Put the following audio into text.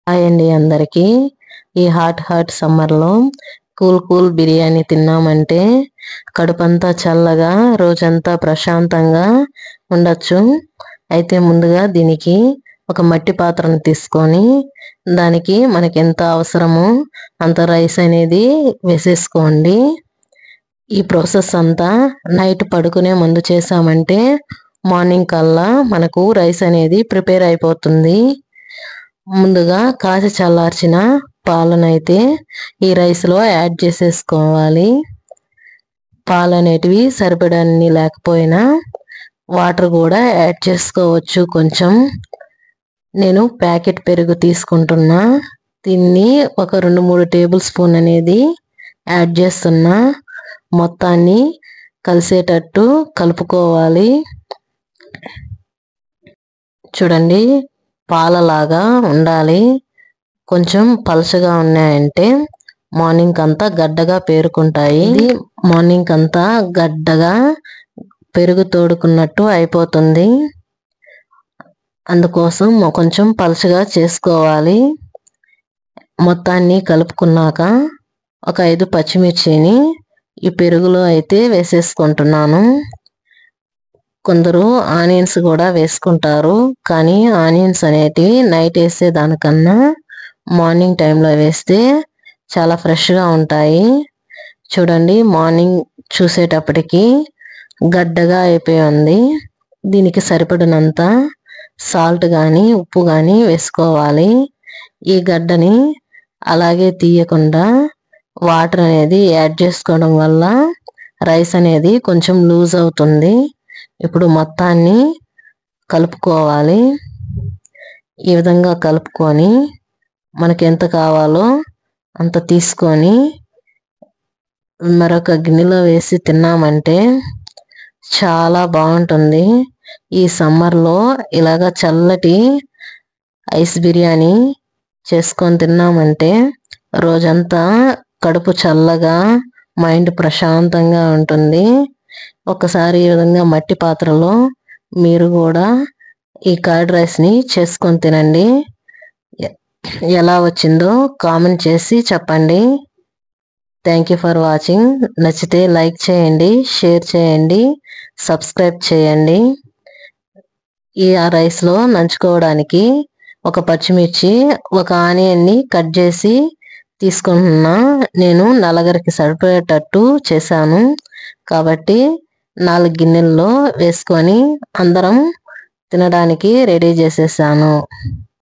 Hi అండి అందరికీ. ఈ హాట్ సమ్మర్లో కూల్ బిర్యానీ తిన్నామంటే కడుపంతా చల్లగా రోజంతా ప్రశాంతంగా ఉండొచ్చు. అయితే ముందుగా దీనికి ఒక మట్టి పాత్రను తీసుకొని దానికి మనకి ఎంత అవసరమో అంత రైస్ అనేది వేసేసుకోండి. ఈ ప్రాసెస్ అంతా నైట్ పడుకునే ముందు చేసామంటే మార్నింగ్ కల్లా మనకు రైస్ అనేది ప్రిపేర్ అయిపోతుంది. ముందుగా కాచి చల్లార్చిన పాలనైతే ఈ రైస్లో యాడ్ చేసేసుకోవాలి. పాలు అనేటివి సరిపడన్ని లేకపోయినా వాటర్ కూడా యాడ్ చేసుకోవచ్చు. కొంచెం నేను ప్యాకెట్ పెరుగు తీసుకుంటున్నా. దీన్ని ఒక 2-3 టేబుల్ స్పూన్ అనేది యాడ్ చేస్తున్నా. మొత్తాన్ని కలిసేటట్టు కలుపుకోవాలి. చూడండి, పాలలాగా ఉండాలి. కొంచెం పలచగా ఉన్నాయంటే మార్నింగ్ అంతా గడ్డగా పేరుకుంటాయి. ఇది మార్నింగ్ అంతా గడ్డగా పెరుగు తోడుకున్నట్టు అయిపోతుంది. అందుకోసం కొంచెం పలచగా చేసుకోవాలి. మొత్తాన్ని కలుపుకున్నాక ఒక 5 పచ్చిమిర్చిని ఈ పెరుగులో అయితే వేసేసుకుంటున్నాను. కొందరు ఆనియన్స్ కూడా వేసుకుంటారు, కానీ ఆనియన్స్ అనేటివి నైట్ వేసే దానికన్నా మార్నింగ్ టైంలో వేస్తే చాలా ఫ్రెష్గా ఉంటాయి. చూడండి, మార్నింగ్ చూసేటప్పటికి గడ్డగా అయిపోయి ఉంది. దీనికి సరిపడినంత సాల్ట్ కానీ ఉప్పు కానీ వేసుకోవాలి. ఈ గడ్డని అలాగే తీయకుండా వాటర్ అనేది యాడ్ చేసుకోవడం వల్ల రైస్ అనేది కొంచెం లూజ్ అవుతుంది. ఇప్పుడు మొత్తాన్ని కలుపుకోవాలి. ఈ విధంగా కలుపుకొని మనకి ఎంత కావాలో అంత తీసుకొని మరొక గిన్నెలో వేసి తిన్నామంటే చాలా బాగుంటుంది. ఈ సమ్మర్లో ఇలాగ చల్లటి ఐస్ బిర్యానీ చేసుకొని తిన్నామంటే రోజంతా కడుపు చల్లగా, మైండ్ ప్రశాంతంగా ఉంటుంది. ఒకసారి ఈ విధంగా మట్టి పాత్రలో మీరు కూడా ఈ కర్డ్ రైస్ని చేసుకొని తినండి. ఎలా వచ్చిందో కామెంట్ చేసి చెప్పండి. Thank you for watching. నచ్చితే లైక్ చేయండి, షేర్ చేయండి, సబ్స్క్రైబ్ చేయండి. ఈ రైస్లో నంచుకోవడానికి ఒక పచ్చిమిర్చి, ఒక ఆనియన్ని కట్ చేసి తీసుకుంటున్నా. నేను నలుగురికి సరిపోయేటట్టు చేశాను కాబట్టి 4 గిన్నెల్లో వేసుకొని అందరం తినడానికి రెడీ చేసేసాను.